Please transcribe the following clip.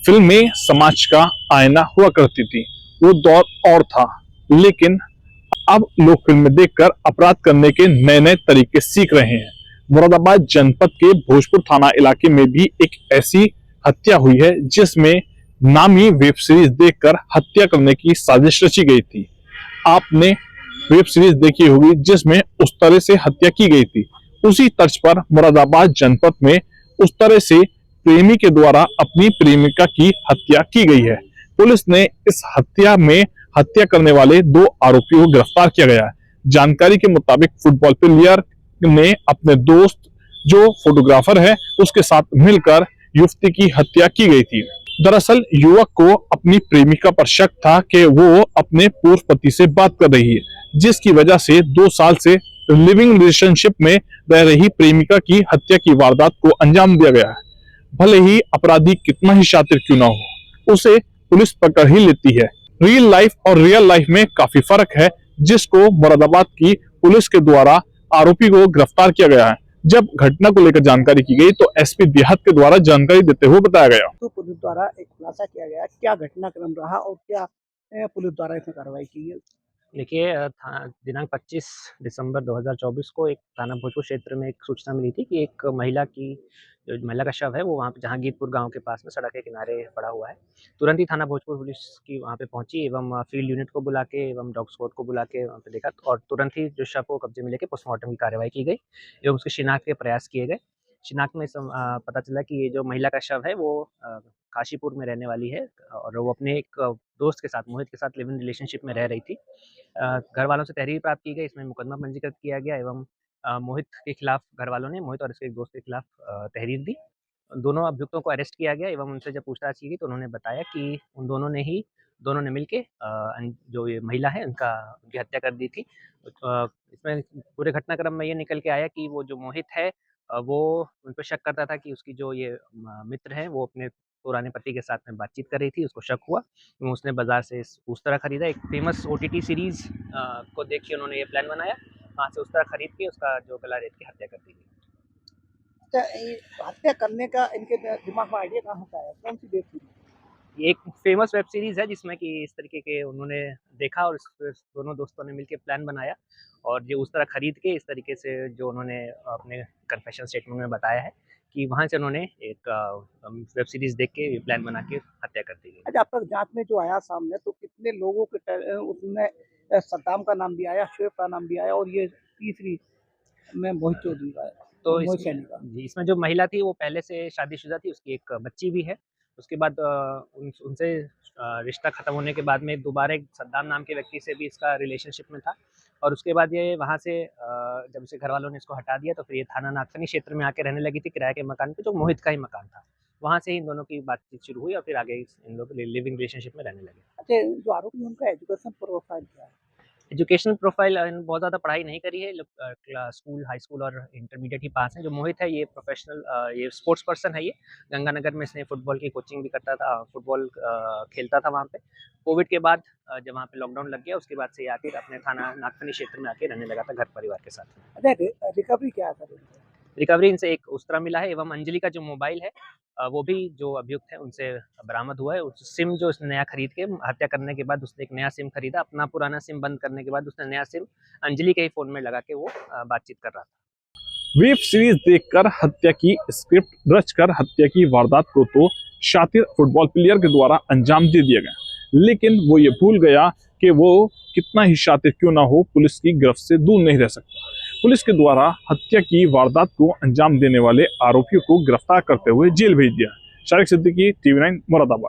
फिल्में समाज का आईना हुआ करती थी। वो दौर और था, लेकिन अब लोग फिल्में देखकर अपराध करने के नए नए तरीके सीख रहे हैं। मुरादाबाद जनपद के भोजपुर थाना इलाके में भी एक ऐसी हत्या हुई है जिसमें नामी वेब सीरीज देखकर हत्या करने की साजिश रची गई थी। आपने वेब सीरीज देखी होगी जिसमें उस तरह से हत्या की गई थी। उसी तर्ज पर मुरादाबाद जनपद में उस तरह से प्रेमी के द्वारा अपनी प्रेमिका की हत्या की गई है। पुलिस ने इस हत्या में हत्या करने वाले 2 आरोपियों को गिरफ्तार किया गया है। जानकारी के मुताबिक फुटबॉल प्लेयर ने अपने दोस्त जो फोटोग्राफर है उसके साथ मिलकर युवती की हत्या की गई थी। दरअसल युवक को अपनी प्रेमिका पर शक था कि वो अपने पूर्व पति से बात कर रही है, जिसकी वजह से 2 साल से लिविंग रिलेशनशिप में रह रही प्रेमिका की हत्या की वारदात को अंजाम दिया गया है। भले ही अपराधी कितना ही शातिर क्यों ना हो, उसे पुलिस पकड़ ही लेती है। रियल लाइफ और रियल लाइफ में काफी फर्क है, जिसको मुरादाबाद की पुलिस के द्वारा आरोपी को गिरफ्तार किया गया है। जब घटना को लेकर जानकारी की गई तो एसपी देहात के द्वारा जानकारी देते हुए बताया गया। तो पुलिस द्वारा एक खुलासा किया गया, क्या घटनाक्रम रहा और क्या पुलिस द्वारा इसमें कार्रवाई की है? देखिए दिनांक 25 दिसंबर 2024 को एक थाना भोजपुर क्षेत्र में एक सूचना मिली थी कि एक महिला का शव है वो वहाँ पे जहांगीरपुर गांव के पास में सड़क के किनारे पड़ा हुआ है। तुरंत ही थाना भोजपुर पुलिस की वहाँ पे पहुंची एवं फील्ड यूनिट को बुला के एवं डॉग स्क्वाड को बुला के वहाँ पे देखा और तुरंत ही जो शव को कब्जे में लेके पोस्टमार्टम की कार्रवाई की गई एवं उसके शिनाख्त के प्रयास किए गए। शिनाख्त में पता चला कि ये जो महिला का शव है वो काशीपुर में रहने वाली है और वो अपने एक दोस्त के साथ मोहित के साथ लिव इन रिलेशनशिप में रह रही थी। घर वालों से तहरीर प्राप्त की गई, इसमें मुकदमा पंजीकृत किया गया एवं मोहित के खिलाफ घर वालों ने मोहित और इसके एक दोस्त के खिलाफ तहरीर दी। दोनों अभियुक्तों को अरेस्ट किया गया एवं उनसे जब पूछताछ की गई तो उन्होंने बताया कि उन दोनों ने मिलके जो ये महिला है उनकी हत्या कर दी थी। इसमें पूरे घटनाक्रम में ये निकल के आया कि वो जो मोहित है वो उन पर शक करता था कि उसकी जो ये मित्र है वो अपने पुराने पति के साथ में बातचीत कर रही थी। उसको शक हुआ, उसने बाजार से उस तरह खरीदा। एक फेमस OTT सीरीज को देख के उन्होंने ये प्लान बनाया, वहाँ से उस तरह खरीद के उसका जो गला रेत के हत्या कर दी गई। अच्छा, हत्या करने का इनके दिमाग में आइडिया कहाँ से आया? कौन सी वेब सीरीज? ये एक फेमस वेब सीरीज है जिसमें कि इस तरीके के उन्होंने देखा और दोनों दोस्तों ने मिलकर प्लान बनाया और ये उस तरह खरीद के इस तरीके से जो उन्होंने अपने कन्फेशन स्टेटमेंट में बताया है कि वहाँ से उन्होंने एक वेब सीरीज देख के प्लान बना के हत्या कर दी गई। अच्छा, अब तक जांच में जो आया सामने तो कितने लोगों के उसमें सद्दाम का नाम भी आया, शुएब का नाम भी आया और ये तीसरी में मोहित चौधरी का आया। तो इसमें जो महिला थी वो पहले से शादीशुदा थी, उसकी एक बच्ची भी है। उसके बाद उनसे रिश्ता खत्म होने के बाद में दोबारा एक सद्दाम नाम के व्यक्ति से भी इसका रिलेशनशिप में था और उसके बाद ये वहाँ से जब उसे घर वालों ने इसको हटा दिया तो फिर ये थाना नागफनी क्षेत्र में आके रहने लगी थी किराए के मकान पे, जो मोहित का ही मकान था। वहाँ से इन दोनों की बातचीत शुरू हुई और फिर आगे इन लोग लिविंग रिलेशनशिप में रहने लगे। अच्छा, जो आरोपी उनका एजुकेशन प्रोफाइल क्या है? एजुकेशनल प्रोफाइल बहुत ज़्यादा पढ़ाई नहीं करी है, स्कूल, हाई स्कूल और इंटरमीडिएट ही पास है। जो मोहित है ये प्रोफेशनल ये स्पोर्ट्स पर्सन है। ये गंगानगर में इसने फुटबॉल की कोचिंग भी करता था, फुटबॉल खेलता था वहाँ पे। कोविड के बाद जब वहाँ पे लॉकडाउन लग गया उसके बाद से आके अपने थाना नागफनी क्षेत्र में आके रहने लगा था घर परिवार के साथ। अच्छा, रिकवरी क्या है? रिकवरी इनसे एक उस्तरा मिला है एवं अंजलि का जो मोबाइल है वो भी जो अभियुक्त है उनसे बरामद हुआ है। उस सिम जो उसने नया खरीद के हत्या करने के बाद उसने एक नया सिम खरीदा, अपना पुराना सिम बंद करने के बाद उसने नया सिम अंजलि के ही फोन में लगा के वो बातचीत कर रहा था। वेब सीरीज देखकर हत्या की स्क्रिप्ट रचकर हत्या की वारदात को तो शातिर फुटबॉल प्लेयर के द्वारा अंजाम दे दिया गया, लेकिन वो ये भूल गया कि वो कितना ही शातिर क्यों ना हो पुलिस की गिरफ्त से दूर नहीं रह सकता। पुलिस के द्वारा हत्या की वारदात को अंजाम देने वाले आरोपियों को गिरफ्तार करते हुए जेल भेज दिया। शारिक सिद्दीकी, TV9 मुरादाबाद।